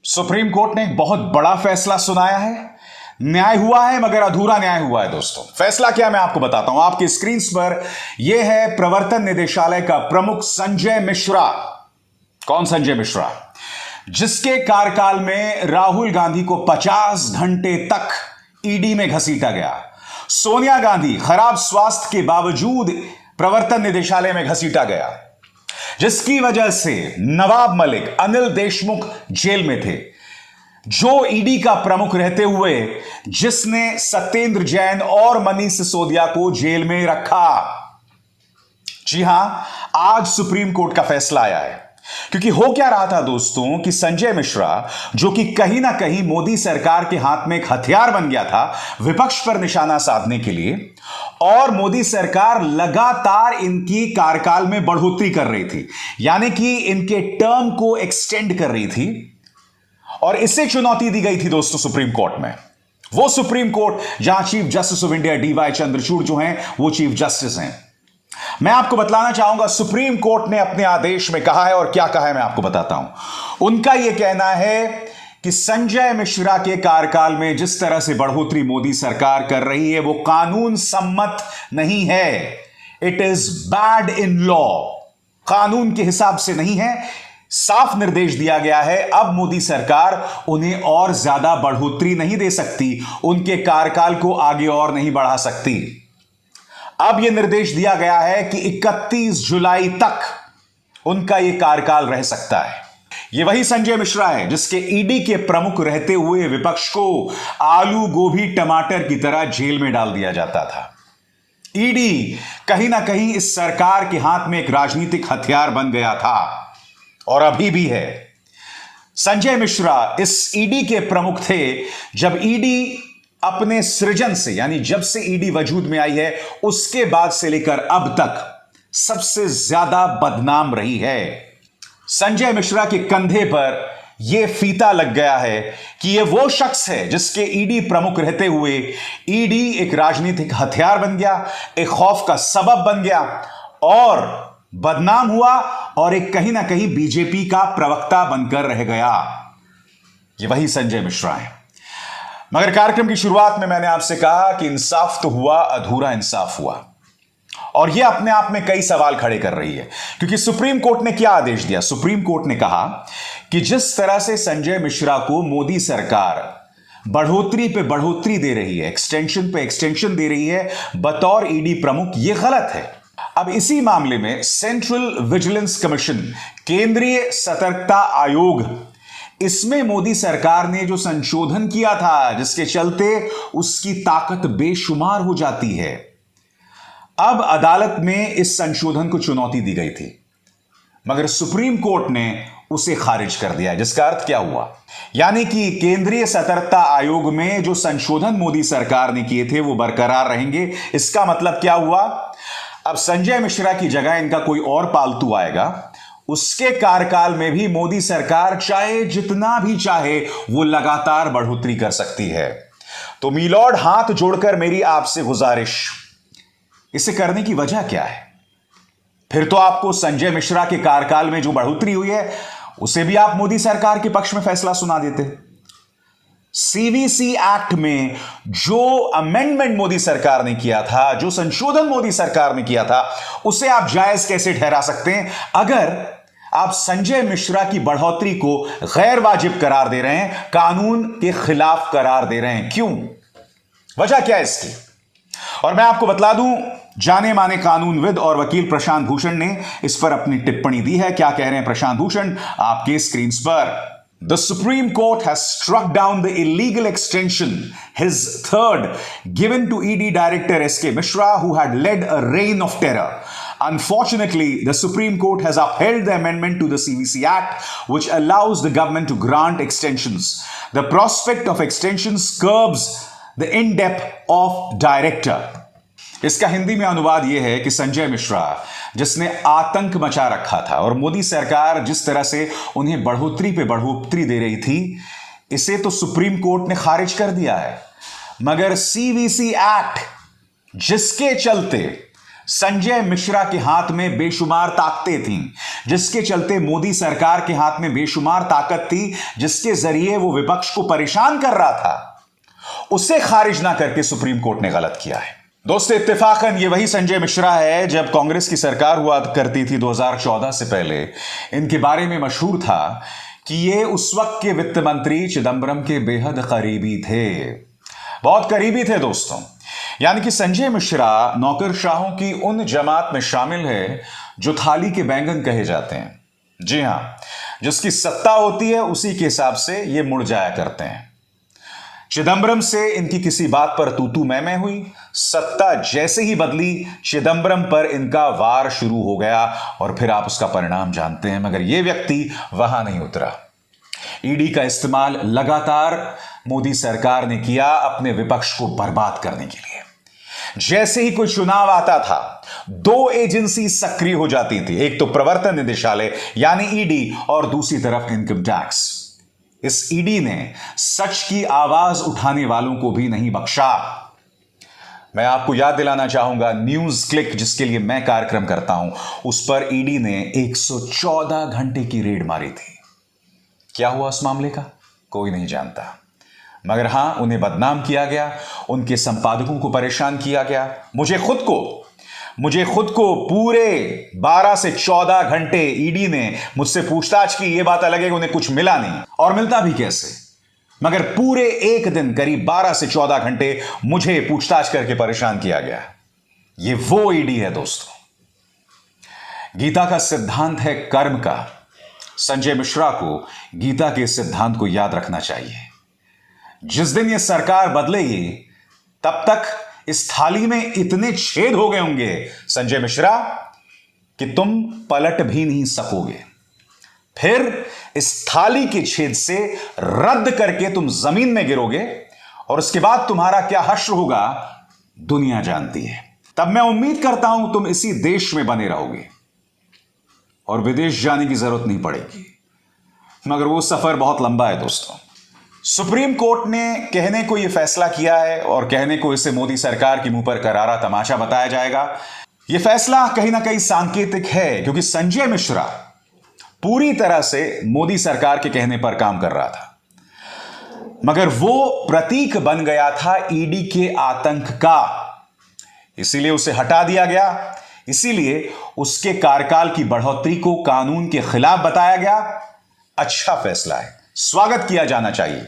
Supreme court ने एक बहुत बड़ा फैसला सुनाया है। न्याय हुआ है मगर अधूरा न्याय हुआ है दोस्तों। फैसला क्या मैं आपको बताता हूं। आपकी स्क्रीन पर यह है प्रवर्तन निदेशालय का प्रमुख संजय मिश्रा। कौन संजय मिश्रा? जिसके कार्यकाल में राहुल गांधी को 50 घंटे तक ईडी में घसीटा गया। सोनिया गांधी खराब स्वास्थ्य के बावजूद प्रवर्तन निदेशालय में घसीटा गया, जिसकी वजह से नवाब मलिक, अनिल देशमुख जेल में थे, जो ईडी का प्रमुख रहते हुए जिसने सत्येंद्र जैन और मनीष सिसोदिया को जेल में रखा। जी हां, आज सुप्रीम कोर्ट का फैसला आया है। क्योंकि हो क्या रहा था दोस्तों कि संजय मिश्रा, जो कि कहीं ना कहीं मोदी सरकार के हाथ में एक हथियार बन गया था विपक्ष पर निशाना साधने के लिए, और मोदी सरकार लगातार इनकी कार्यकाल में बढ़ोतरी कर रही थी, यानी कि इनके टर्म को एक्सटेंड कर रही थी, और इससे चुनौती दी गई थी दोस्तों सुप्रीम कोर्ट में। वो सुप्रीम कोर्ट जहां chief justice of India DY Chandrachud जो हैं वो चीफ जस्टिस हैं। मैं आपको बतलाना चाहूंगा सुप्रीम कोर्ट ने अपने आदेश में कहा है, और क्या कहा है मैं आपको बताता हूं। उनका यह कहना है कि संजय मिश्रा के कार्यकाल में जिस तरह से बढ़ोतरी मोदी सरकार कर रही है वो कानून सम्मत नहीं है। It is bad in law, कानून के हिसाब से नहीं है। साफ निर्देश दिया गया है, अब मोदी सरकार उन्हें और ज्यादा बढ़ोतरी नहीं दे सकती, उनके कार्यकाल को आगे और नहीं बढ़ा सकती। अब यह निर्देश दिया गया है कि 31 जुलाई तक उनका यह कार्यकाल रह सकता है। यह वही संजय मिश्रा है जिसके ईडी के प्रमुख रहते हुए विपक्ष को आलू गोभी टमाटर की तरह जेल में डाल दिया जाता था। ईडी कहीं ना कहीं इस सरकार के हाथ में एक राजनीतिक हथियार बन गया था, और अभी भी है। संजय मिश्रा इस ईडी के प्रमुख थे जब ईडी अपने सृजन से, यानी जब से ईडी वजूद में आई है उसके बाद से लेकर अब तक सबसे ज्यादा बदनाम रही है। संजय मिश्रा के कंधे पर यह फीता लग गया है कि यह वो शख्स है जिसके ईडी प्रमुख रहते हुए ईडी एक राजनीतिक हथियार बन गया, एक खौफ का सबब बन गया, और बदनाम हुआ, और एक कहीं ना कहीं बीजेपी का प्रवक्ता बनकर रह गया। यह वही संजय मिश्रा है। मगर कार्यक्रम की शुरुआत में मैंने आपसे कहा कि इंसाफ तो हुआ, अधूरा इंसाफ हुआ, और यह अपने आप में कई सवाल खड़े कर रही है। क्योंकि सुप्रीम कोर्ट ने क्या आदेश दिया? सुप्रीम कोर्ट ने कहा कि जिस तरह से संजय मिश्रा को मोदी सरकार बढ़ोतरी पे बढ़ोतरी दे रही है, एक्सटेंशन पे एक्सटेंशन दे रही है बतौर ईडी प्रमुख, यह गलत है। अब इसी मामले में सेंट्रल विजिलेंस कमीशन, केंद्रीय सतर्कता आयोग, इसमें मोदी सरकार ने जो संशोधन किया था जिसके चलते उसकी ताकत बेशुमार हो जाती है, अब अदालत में इस संशोधन को चुनौती दी गई थी, मगर सुप्रीम कोर्ट ने उसे खारिज कर दिया। जिसका अर्थ क्या हुआ? यानी कि केंद्रीय सतर्कता आयोग में जो संशोधन मोदी सरकार ने किए थे वो बरकरार रहेंगे। इसका मतलब क्या हुआ? अब संजय मिश्रा की जगह इनका कोई और पालतू आएगा, उसके कार्यकाल में भी मोदी सरकार चाहे जितना भी चाहे वो लगातार बढ़ोतरी कर सकती है। तो मीलॉर्ड, हाथ जोड़कर मेरी आपसे गुजारिश, इसे करने की वजह क्या है? फिर तो आपको संजय मिश्रा के कार्यकाल में जो बढ़ोतरी हुई है उसे भी आप मोदी सरकार के पक्ष में फैसला सुना देते। सीवीसी एक्ट में जो अमेंडमेंट मोदी सरकार ने किया था, जो संशोधन मोदी सरकार ने किया था, उसे आप जायज कैसे ठहरा सकते हैं अगर आप संजय मिश्रा की बढ़ोतरी को गैर वाजिब करार दे रहे हैं, कानून के खिलाफ करार दे रहे हैं? क्यों? वजह क्या है इसकी? और मैं आपको बतला दूं, जाने माने कानूनविद और वकील प्रशांत भूषण ने इस पर अपनी टिप्पणी दी है। क्या कह रहे हैं प्रशांत भूषण? आपके स्क्रीन पर। The Supreme Court has struck down the illegal extension, his third, given to ED Director S.K. Mishra, who had led a reign of terror. Unfortunately, the Supreme Court has upheld the amendment to the CVC Act, which allows the government to grant extensions. The prospect of extensions curbs the in-depth of director. इसका हिंदी में अनुवाद यह है कि संजय मिश्रा, जिसने आतंक मचा रखा था, और मोदी सरकार जिस तरह से उन्हें बढ़ोतरी पे बढ़ोतरी दे रही थी, इसे तो सुप्रीम कोर्ट ने खारिज कर दिया है, मगर सीवीसी एक्ट जिसके चलते संजय मिश्रा के हाथ में बेशुमार ताकतें थीं, जिसके चलते मोदी सरकार के हाथ में बेशुमार ताकत थी, जिसके जरिए वो विपक्ष को परेशान कर रहा था। उसे खारिज ना करके सुप्रीम कोर्ट ने गलत किया है। दोस्तों, इत्तेफाकन ये वही संजय मिश्रा है जब कांग्रेस की सरकार हुआ करती थी 2014 से पहले, इनके बारे में मशहूर था कि ये उस वक्त के वित्त मंत्री चिदंबरम के बेहद करीबी थे, बहुत करीबी थे दोस्तों। यानी कि संजय मिश्रा नौकरशाहों की उन जमात में शामिल है जो थाली के बैंगन कहे जाते हैं। जी हां, जिसकी सत्ता होती है उसी के हिसाब से ये मुड़ जाया करते हैं। चिदंबरम से इनकी किसी बात पर तू मैं हुई, सत्ता जैसे ही बदली चिदंबरम पर इनका वार शुरू हो गया और फिर आप उसका परिणाम जानते हैं। मगर यह व्यक्ति वहां नहीं उतरा। ईडी का इस्तेमाल लगातार मोदी सरकार ने किया अपने विपक्ष को बर्बाद करने के लिए। जैसे ही कोई चुनाव आता था, दो एजेंसी सक्रिय हो जाती थी, एक तो प्रवर्तन निदेशालय यानी ईडी और दूसरी तरफ इनकम टैक्स। इस ईडी ने सच की आवाज उठाने वालों को भी नहीं बख्शा। मैं आपको याद दिलाना चाहूंगा, न्यूज क्लिक जिसके लिए मैं कार्यक्रम करता हूं, उस पर ईडी ने 114 घंटे की रेड मारी थी। क्या हुआ उस मामले का कोई नहीं जानता, मगर हां, उन्हें बदनाम किया गया, उनके संपादकों को परेशान किया गया। मुझे खुद को पूरे 12 से 14 घंटे ईडी ने मुझसे पूछताछ की। यह बात अलग है कि उन्हें कुछ मिला नहीं, और मिलता भी कैसे, मगर पूरे एक दिन करीब 12 से 14 घंटे मुझे पूछताछ करके परेशान किया गया। यह वो ईडी है दोस्तों। गीता का सिद्धांत है कर्म का। संजय मिश्रा को गीता के सिद्धांत को याद रखना चाहिए। जिस दिन यह सरकार बदलेगी, तब तक इस थाली में इतने छेद हो गए होंगे संजय मिश्रा कि तुम पलट भी नहीं सकोगे। फिर इस थाली के छेद से रद्द करके तुम जमीन में गिरोगे, और उसके बाद तुम्हारा क्या हश्र होगा दुनिया जानती है। तब मैं उम्मीद करता हूं तुम इसी देश में बने रहोगे और विदेश जाने की जरूरत नहीं पड़ेगी, मगर वो सफर बहुत लंबा है दोस्तों। सुप्रीम कोर्ट ने कहने को यह फैसला किया है, और कहने को इसे मोदी सरकार के मुंह पर करारा तमाशा बताया जाएगा। यह फैसला कहीं ना कहीं सांकेतिक है, क्योंकि संजय मिश्रा पूरी तरह से मोदी सरकार के कहने पर काम कर रहा था, मगर वो प्रतीक बन गया था ईडी के आतंक का। इसीलिए उसे हटा दिया गया, इसीलिए उसके कार्यकाल की बढ़ोतरी को कानून के खिलाफ बताया गया। अच्छा फैसला है, स्वागत किया जाना चाहिए।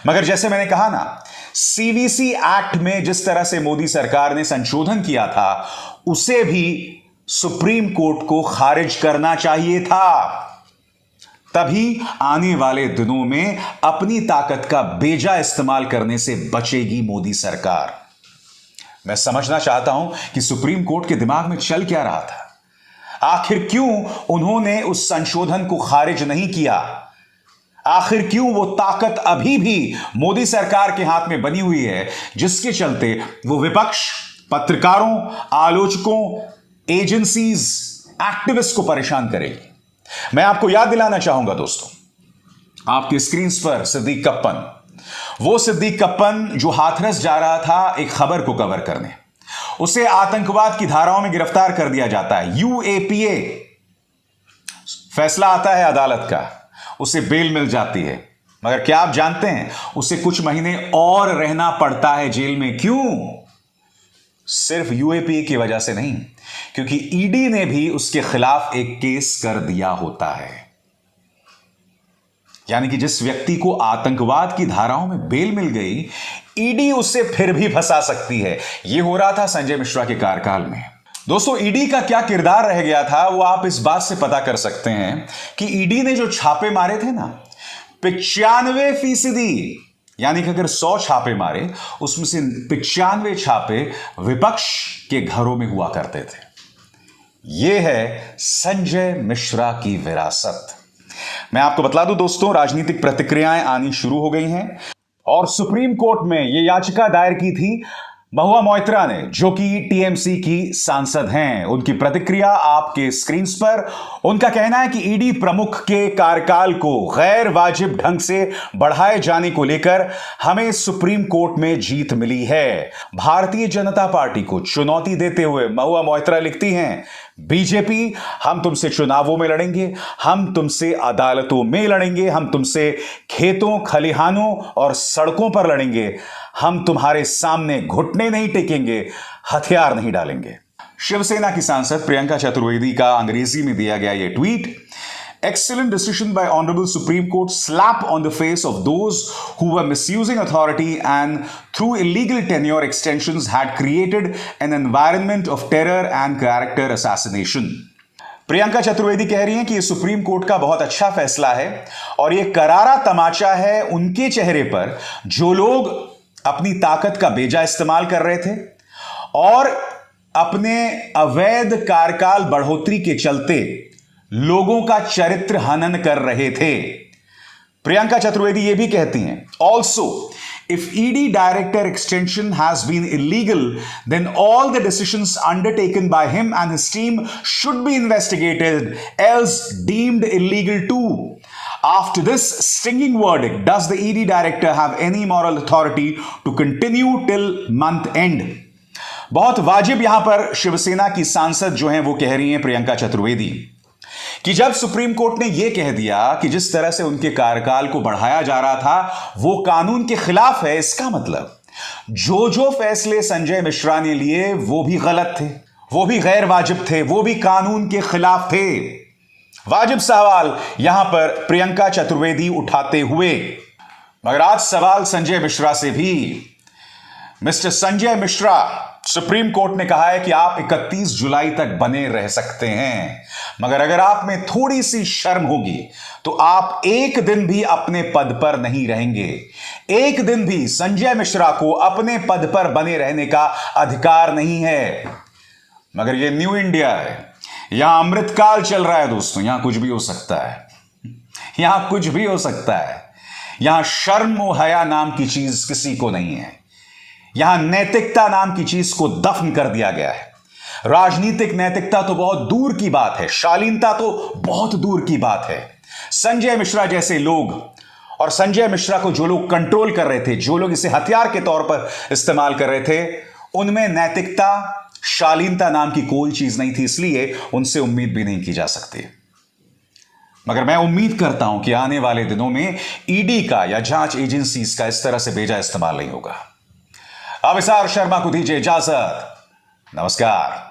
मगर जैसे मैंने कहा ना, सीवीसी एक्ट में जिस तरह से मोदी सरकार ने संशोधन किया था, उसे भी सुप्रीम कोर्ट को खारिज करना चाहिए था। तभी आने वाले दिनों में अपनी ताकत का बेजा इस्तेमाल करने से बचेगी मोदी सरकार। मैं समझना चाहता हूं कि सुप्रीम कोर्ट के दिमाग में चल क्या रहा था। आखिर क्यों उन्होंने उस संशोधन को खारिज नहीं किया? आखिर क्यों वो ताकत अभी भी मोदी सरकार के हाथ में बनी हुई है, जिसके चलते वो विपक्ष, पत्रकारों, आलोचकों, एजेंसीज, एक्टिविस्ट को परेशान करेगी? मैं आपको याद दिलाना चाहूंगा दोस्तों, आपकी स्क्रीन पर सिद्दीक कप्पन, वो सिद्दीक कप्पन जो हाथरस जा रहा था एक खबर को कवर करने, उसे आतंकवाद की धाराओं में गिरफ्तार कर दिया जाता है। यूएपीए फैसला आता है अदालत का, उसे बेल मिल जाती है, मगर क्या आप जानते हैं उसे कुछ महीने और रहना पड़ता है जेल में? क्यों? सिर्फ यूएपीए की वजह से नहीं, क्योंकि ईडी ने भी उसके खिलाफ एक केस कर दिया होता है। यानी कि जिस व्यक्ति को आतंकवाद की धाराओं में बेल मिल गई, ईडी उसे फिर भी फंसा सकती है। यह हो रहा था संजय मिश्रा के कार्यकाल में। दोस्तों, ईडी का क्या किरदार रह गया था वो आप इस बात से पता कर सकते हैं कि ईडी ने जो छापे मारे थे ना, 95%, यानी कि अगर 100 छापे मारे, उसमें से 95 छापे विपक्ष के घरों में हुआ करते थे। यह है संजय मिश्रा की विरासत। मैं आपको बता दूं दोस्तों, राजनीतिक प्रतिक्रियाएं आनी शुरू हो गई हैं और सुप्रीम कोर्ट में यह याचिका दायर की थी महुआ मोइत्रा ने, जो कि टीएमसी की सांसद हैं, उनकी प्रतिक्रिया आपके स्क्रीन पर। उनका कहना है कि ईडी प्रमुख के कार्यकाल को गैर वाजिब ढंग से बढ़ाए जाने को लेकर हमें सुप्रीम कोर्ट में जीत मिली है। भारतीय जनता पार्टी को चुनौती देते हुए महुआ मोइत्रा लिखती हैं, बीजेपी, हम तुमसे चुनावों में लड़ेंगे, हम तुमसे अदालतों में लड़ेंगे, हम तुमसे खेतों, खलिहानों और सड़कों पर लड़ेंगे। हम तुम्हारे सामने घुटने नहीं टेकेंगे, हथियार नहीं डालेंगे। शिवसेना की सांसद प्रियंका चतुर्वेदी का अंग्रेजी में दिया गया यह tweet, Excellent decision by Honorable Supreme Court, slap on the face of those who were misusing authority and through illegal tenure extensions had created an environment of terror and character assassination. Priyanka Chaturvedi कह रही हैं कि यह supreme court का बहुत अच्छा फैसला है और यह करारा तमाचा है उनके चेहरे पर जो लोग अपनी ताकत का बेजा इस्तेमाल कर रहे थे और अपने अवैध कार्यकाल बढ़ोतरी के चलते लोगों का चरित्र हनन कर रहे थे। प्रियंका चतुर्वेदी यह भी कहती हैं, also if ED director extension has been illegal then all the decisions undertaken by him and his team should be investigated else deemed illegal too. After this stinging verdict, does the ED director have any moral authority to continue till month end? बहुत वाजिब यहां पर शिवसेना की सांसद जो हैं वो कह रही हैं प्रियंका चतुर्वेदी कि जब सुप्रीम कोर्ट ने यह कह दिया कि जिस तरह से उनके कार्यकाल को बढ़ाया जा रहा था वो कानून के खिलाफ है, इसका मतलब जो फैसले संजय मिश्रा ने लिए वो भी गलत थे, वो भी गैर वाजिब थे, वो भी कानून के खिलाफ थे। वाजिब सवाल यहां पर प्रियंका चतुर्वेदी उठाते हुए, मगर आज सवाल संजय मिश्रा से भी। Mister Sanjay Mishra, supreme court ने कहा है कि आप 31 जुलाई तक बने रह सकते हैं, मगर अगर आप में थोड़ी सी शर्म होगी तो आप एक दिन भी अपने पद पर नहीं रहेंगे। एक दिन भी संजय मिश्रा को अपने पद पर बने रहने का अधिकार नहीं है। मगर यह न्यू इंडिया है, यहां अमृतकाल चल रहा है दोस्तों, यहां कुछ भी हो सकता है, यहां कुछ भी हो सकता है। यहां शर्म और हया नाम की चीज किसी को नहीं है, यहां नैतिकता नाम की चीज को दफन कर दिया गया है। राजनीतिक नैतिकता तो बहुत दूर की बात है, शालीनता तो बहुत दूर की बात है। संजय मिश्रा जैसे लोग और संजय मिश्रा को जो लोग कंट्रोल कर रहे थे, जो लोग इसे हथियार के तौर पर इस्तेमाल कर रहे थे, उनमें नैतिकता, शालीनता नाम की कोई चीज नहीं थी, इसलिए उनसे उम्मीद भी नहीं की जा सकती। मगर मैं उम्मीद करता हूं कि आने वाले दिनों में ईडी का या जांच एजेंसीज का इस तरह से बेजा इस्तेमाल नहीं होगा। अविसार शर्मा को दीजिए इजाजत, नमस्कार।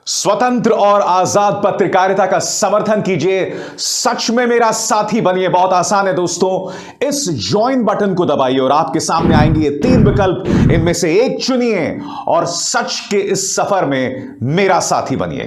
स्वतंत्र और आजाद पत्रकारिता का समर्थन कीजिए, सच में मेरा साथी बनिए। बहुत आसान है दोस्तों, इस ज्वाइन बटन को दबाइए और आपके सामने आएंगे ये 3 विकल्प, इनमें से एक चुनिए और सच के इस सफर में मेरा साथी बनिए।